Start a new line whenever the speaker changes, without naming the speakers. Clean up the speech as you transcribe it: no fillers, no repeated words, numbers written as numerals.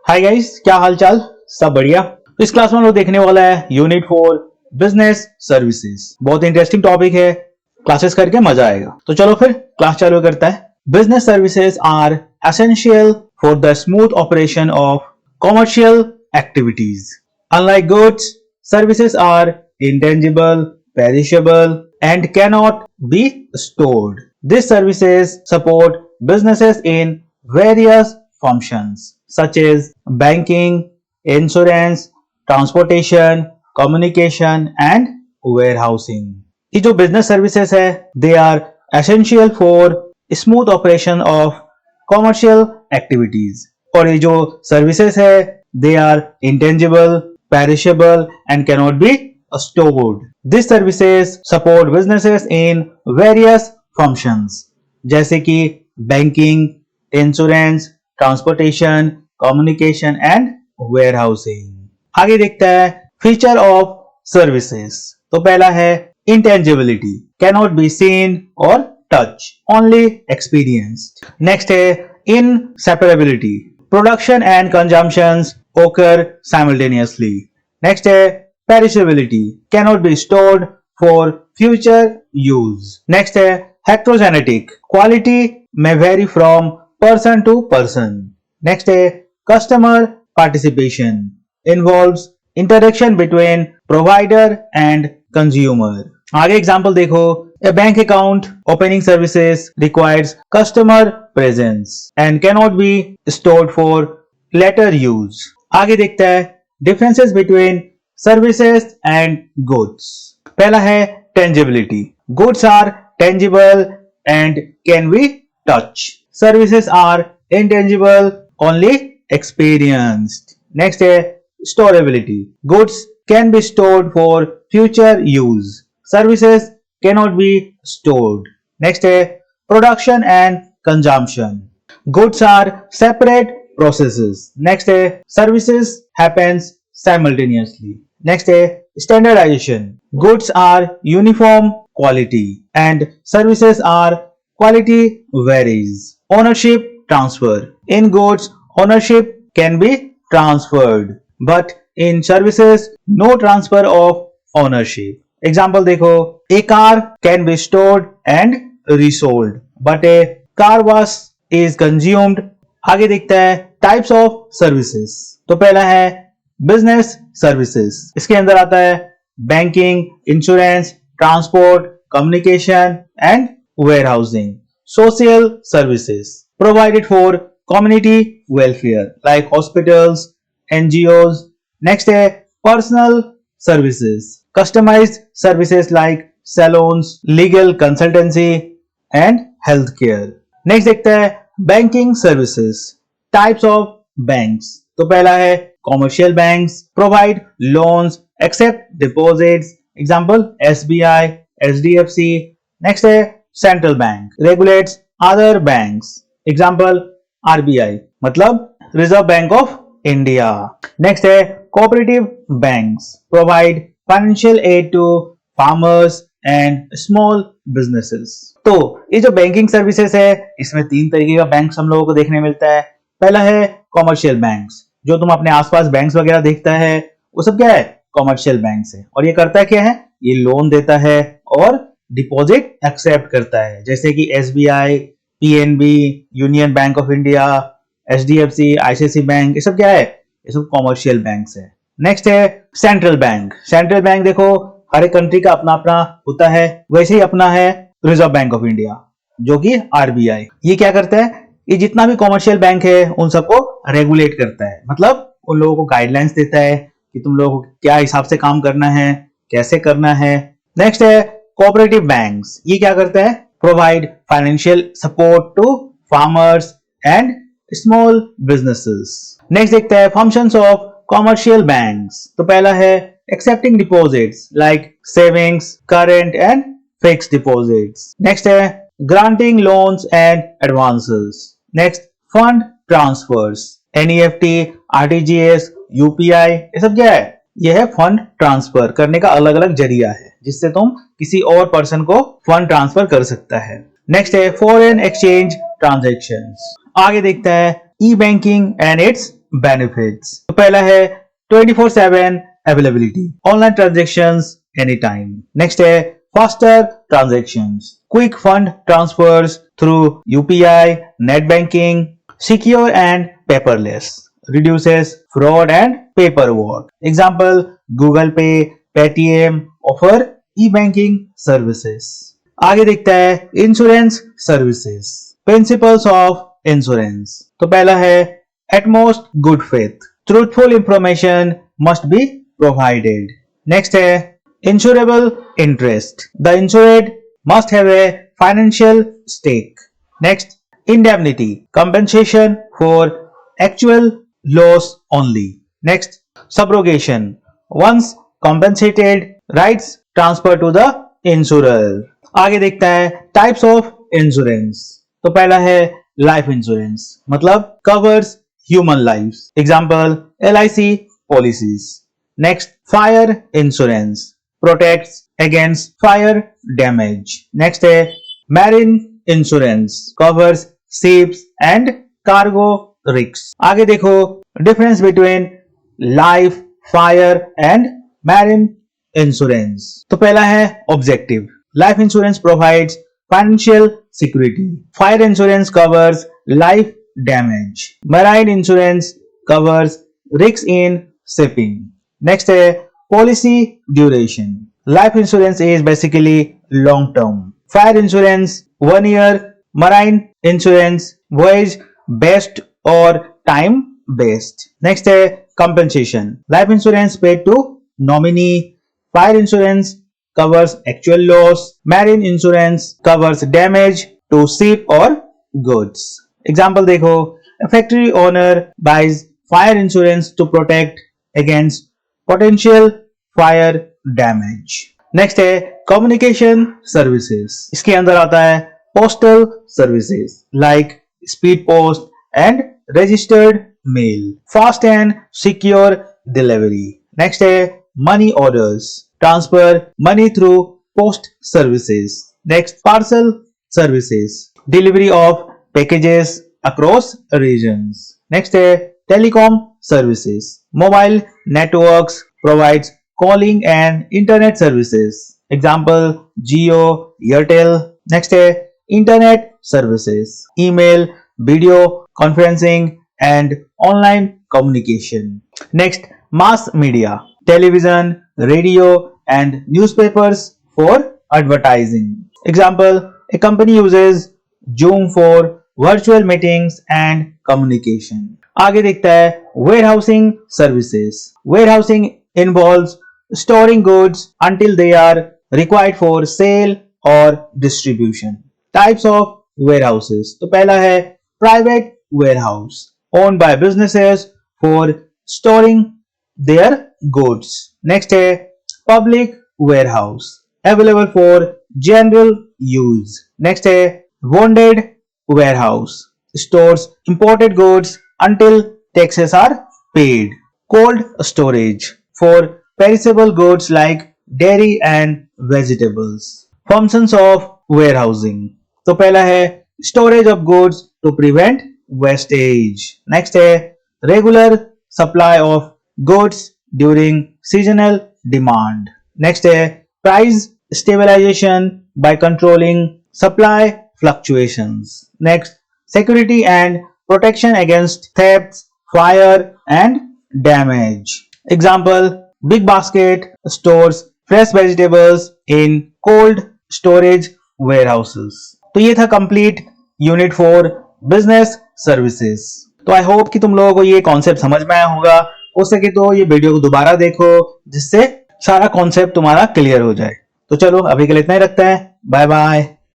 Hi guys, क्या हाल चाल। सब बढ़िया। तो इस क्लास में हम लोग देखने वाला है यूनिट 4 बिजनेस सर्विसेज। बहुत इंटरेस्टिंग टॉपिक है, क्लासेस करके मजा आएगा। तो चलो फिर क्लास चालू करता है। Business services are essential for the smooth operation of commercial activities. Unlike goods, services are intangible, perishable, and cannot be stored. These services support businesses in various functions such as banking, insurance, transportation, communication, and warehousing. ये जो business services है, they are essential for smooth operation of commercial activities. और ये जो services है, they are intangible, perishable, and cannot be stored. These services support businesses in various functions जैसे कि banking, insurance, transportation, communication and warehousing. आगे देखता है feature of services. तो पहला है intangibility, cannot be seen or touched, only experienced. Next है inseparability, production and consumptions occur simultaneously. Next है perishability, cannot be stored for future use. Next है heterogeneity, quality may vary from person to person. Next है customer participation, involves interaction between provider and consumer. आगे example देखो, a bank account opening services requires customer presence and cannot be stored for later use. आगे देखता है differences between services and goods. पहला है tangibility, goods are tangible and can be touched. Services are intangible, only experienced. Next है storability, goods can be stored for future use. Services cannot be stored. Next है production and consumption, goods are separate processes. Next है services happens simultaneously. Next है standardization, goods are uniform quality and services are quality varies. Ownership transfer, in goods ownership can be transferred but in services no transfer of ownership. Example देखो, a car can be stored and resold but a car wash is consumed. आगे देखता है types of services. तो पहला है business services, इसके अंदर आता है banking, insurance, transport, communication and warehousing. Social services provided for community welfare like hospitals, NGOs. Next है personal services, customised services like saloons, legal consultancy and health care. Next देखता है banking services, types of banks. तो पहला है commercial banks provide loans accept deposits. Example SBI, HDFC. Next है central bank regulates other banks. Example RBI मतलब Reserve Bank of India. Next है cooperative banks provide financial aid to farmers and small businesses. तो ये जो banking services है, इसमें तीन तरीके का बैंक्स हम लोगों को देखने मिलता है. पहला है कॉमर्शियल बैंक्स, जो तुम अपने आसपास बैंक्स वगैरह देखता है वो सब क्या है, कॉमर्शियल बैंक्स है. और ये करता क्या है, ये लोन देता है और डिपॉजिट एक्सेप्ट करता है, जैसे कि SBI, PNB, Union Bank of India, HDFC, ICICI bank. ये सब क्या है, ये सब कॉमर्शियल बैंक्स है. नेक्स्ट है सेंट्रल बैंक. सेंट्रल बैंक देखो हर एक कंट्री का अपना अपना होता है, वैसे ही अपना है रिजर्व बैंक ऑफ इंडिया जो कि आरबीआई. ये क्या करता है, ये जितना भी कॉमर्शियल बैंक है उन सबको रेगुलेट करता है, मतलब उन लोगों को गाइडलाइंस देता है कि तुम लोगों को क्या हिसाब से काम करना है, कैसे करना है. नेक्स्ट है कोऑपरेटिव बैंक्स. ये क्या करता है, provide financial support to farmers and small businesses. Next देखते हैं फंक्शंस ऑफ कॉमर्शियल बैंक्स. तो पहला है accepting deposits like savings, current and fixed deposits. Next है granting loans and advances. Next fund transfers, NEFT, RTGS, UPI. ये सब क्या है, ये है फंड ट्रांसफर करने का अलग अलग जरिया है जिससे तुम किसी और पर्सन को फंड ट्रांसफर कर सकता है. नेक्स्ट है फॉरेन एक्सचेंज ट्रांजैक्शंस. आगे देखता है ई बैंकिंग एंड इट्स benefits. तो पहला है 24/7 availability, online transactions anytime. Next है faster transactions, quick fund transfers through UPI, net banking, secure and paperless, reduces fraud and paperwork. Example, Google Pay, Paytm offer e-banking services. आगे दिखता है insurance services, principles of insurance. तो पहला है utmost good faith, truthful information must be provided. Next है insurable interest, the insured must have a financial stake. Next indemnity, compensation for actual loss only. Next subrogation, once compensated rights transfer to the insurer. आगे देखता है types of insurance. तो पहला है life insurance, मतलब covers human lifes. Example LIC policies. Next fire insurance, protects against fire damage. Next है marine insurance, covers ships and cargo risk. आगे देखो difference between life, fire and marine insurance. तो पहला है objective, life insurance provides financial security. Fire insurance covers life damage. Marine insurance covers risks in shipping. Next है policy duration. Life insurance is basically long term. Fire insurance 1 year. Marine insurance voyage based or time based. Next है compensation. Life insurance paid to nominee. Fire insurance covers actual loss. Marine insurance covers damage to ship or goods. Example देखो, a factory owner buys fire insurance to protect against potential fire damage. Next है communication services. इसके अंदर आता है postal services like speed post and registered mail, fast and secure delivery. Next है money orders, transfer money through post services. Next, parcel services, delivery of packages across regions. Next है telecom services, mobile networks provides calling and internet services. Example Jio, Airtel. Next है internet services, email, video conferencing and online communication. Next, mass media, television, radio and newspapers for advertising. Example, a company uses Zoom for virtual meetings and communication. आगे देखता है warehousing services. Warehousing involves storing goods until they are required for sale or distribution. Types of warehouses. तो पहला है private warehouse, owned by businesses for storing their goods. Next है public warehouse, available for general use. Next है bonded warehouse, stores imported goods until taxes are paid. Cold storage, for perishable goods like dairy and vegetables. Functions of warehousing. तो पहला है storage of goods to prevent wastage. Next है regular supply of goods during seasonal demand. Next है price stabilization by controlling supply fluctuations. Next, security and protection against thefts, fire and damage. Example, Big Basket stores fresh vegetables in cold storage warehouses. तो ये था complete unit 4 business services. तो I hope कि तुम लोगों को ये concept समझ में आया होगा. हो सके तो ये वीडियो को दोबारा देखो जिससे सारा कॉन्सेप्ट तुम्हारा क्लियर हो जाए. तो चलो अभी के लिए इतना ही रखते हैं. Bye bye.